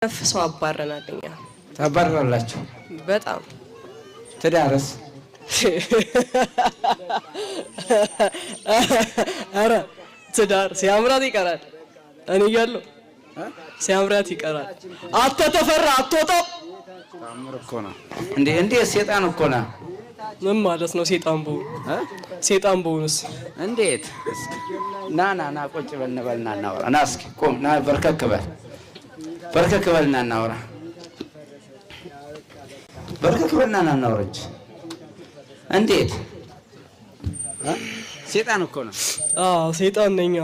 ነፍሰው አባረናልኛ ታባረራላችሁ በጣም ትዳርስ አረ ትዳር ሲያምራት ይቀራል እኔ ያለው ሲያምራት ይቀራል አተተፈራ አትወጣው ታምር እኮ ነው እንዴ ሰይጣን እኮ ነው ምን ማለት ነው ሰይጣን ቦንስ እንዴት ና ቁጭ በልንበልና እናወራ ና እስኪ ቆም ና በርከክ በልና እናወራ በርከክ በልና እናወራ እንዴት ሰይጣን እኮ ነው ሰይጣን ነኝ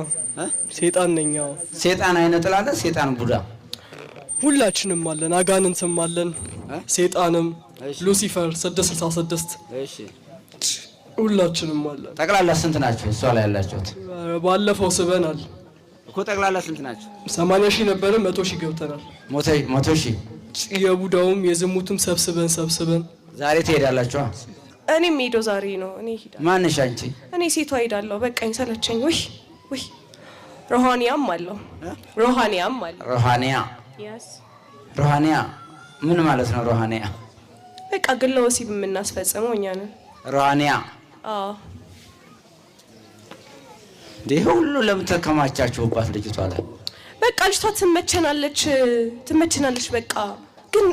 ሰይጣን አይነ ጥላለ ሰይጣን ቡዳ ሁላችንም አለን አጋንንትም አለን ሰይጣንም ሉሲፈር 666 እሺ ሁላችንም አለን ጠቅላላ ስንት ናችሁ እሷ ላይ ያላችሁት ባለፈው ስበናል እኮ ጠቅላላ ስንት ናችሁ 80,000 ነበርን 100,000 ገብተናል 100,000 የቡዳውም የዝሙትም ሰብስበን ዛሬ ትሄዳላችሁ እኔም ሄዶ ዛሬ ነው እኔ ሄዳ ማንሽ አንቺ እኔ ሴቷ ሄዳለሁ በቃኝ ሰለቸኝ ወይ ሮሃኒያም አለው ሮሃኒያ ምን ማለት ነው ሮሃኒያ በቃ ግለ ወሲብ የምናስፈጽመው እኛ ነን ሮሃኒያ ሁሉ ለምን ተከማቻችሁባት ልጅቷ ላይ በቃ ልጅቷ ትመቸናለች በቃ ግን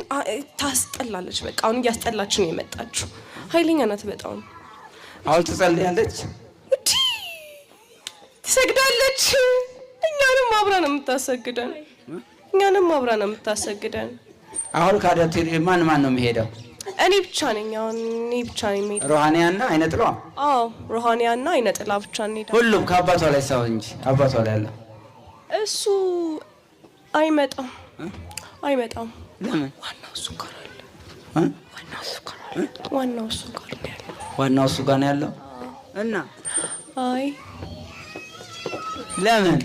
ታስጠላለች በቃ አሁን እያስጠላች ነው የመጣችው ኃይለኛ ናት በጣም አሁን ትጸልያለች ትሰግዳለች እኛንም አብራ ነው የምታሰግደን አሁን ካደት ማን ነው የሚሄደው እኔ ብቻ ነኝ የሚሄደው ሮሃኒያና አይነጥላ ሮሃኒያና አይነጥላ ብቻ ነኝ ሁሉም ከአባቷ ላይ ሰው እንጂ አባቷ ላይ ያለው እሱ አይመጣም ለምን ዋናው እሱ ጋር ነው ያለው እና አይ ለምን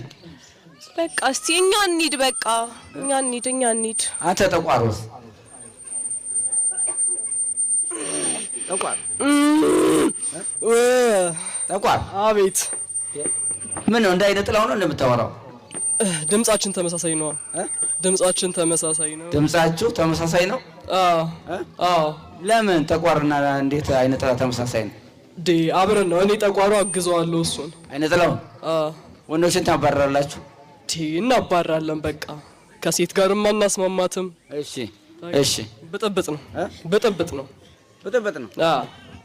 በቃ እስቲ እኛ እንሂድ አንተ ጠቋርስ ጠቋር አቤት ምን ነው እንዳይነጥላው ነው እንደምታወራው ድምጻችን ተመሳሳይ ነው ድምጻችሁ ተመሳሳይ ነው ለምን ጠቋርና እንዴት አይነጥላ ተመሳሳይ ነው አብረን ነው እኔ ጠቋሩ አግዘዋለሁ እሱን አይነጥላው ወንዶችን ታባረራላችሁ እናባራለን በቃ ከሴት ጋርም አናስማማትም እሺ ብጥብጥ ነው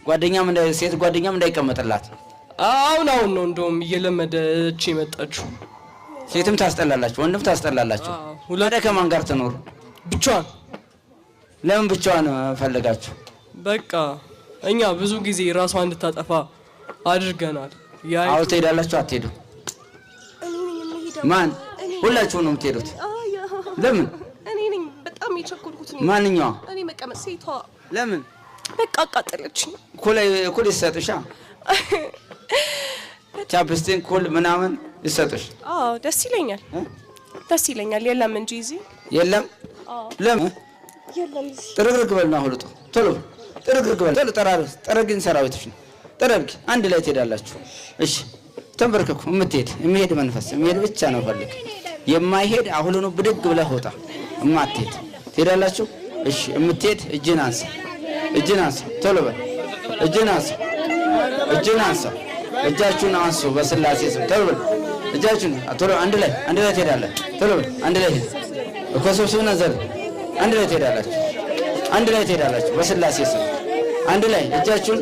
ጓደኛም ሴት ጓደኛም እንዳይቀመጥላት አሁን ነው እንደውም እየለመደች የመጣችው ሴትም ታስጠላላችሁ ወንድም ታስጠላላችሁ ሁለቱ ከማን ጋር ትኖር ብቻዋን ለምን ብቻዋን ፈልጋችሁ በቃ እኛ ብዙ ጊዜ ራሷን እንድታጠፋ አድርገናል አሁን ትሄዳላችሁ አትሄዱ ማን ሁላችሁ ነው የምትሄዱት ለምን እኔ ነኝ በጣም የቸኮልኩት ማንኛው እኔ መቀመጥ ሴቷ ለምን በቃ አቃጠለችኝ ኩል ይሰጥሻ ቻፕስቲን ኩል ምናምን ይሰጥሽ ደስ ይለኛል የለም እንጂ እዚህ የለም ለምን ጥርግርግ በልና ሁሉጥ ቶሎ ጥርግርግ በል ቶሎ ጠረግን ሰራዊትሽ ነው ጠረግ አንድ ላይ ትሄዳላችሁ እሺ ተንበርከኩ የሚሄድ መንፈስ የሚሄድ ብቻ ነው ፈልግ የማይሄድ አሁን ነው ብድግ ብለህ ወጣ እማትሄድ ትሄዳላችሁ እሺ የምትሄድ እጅን አንሳ ቶሎ በል እጅን አንሳ እጃችሁን አንሱ በስላሴ ስም ቶሎ በል እጃችሁን ቶሎ አንድ ላይ ትሄዳለህ ቶሎ በል አንድ ላይ ሄድ እኮሰብስብና ዘል አንድ ላይ ትሄዳላችሁ በስላሴ ስም አንድ ላይ እጃችሁን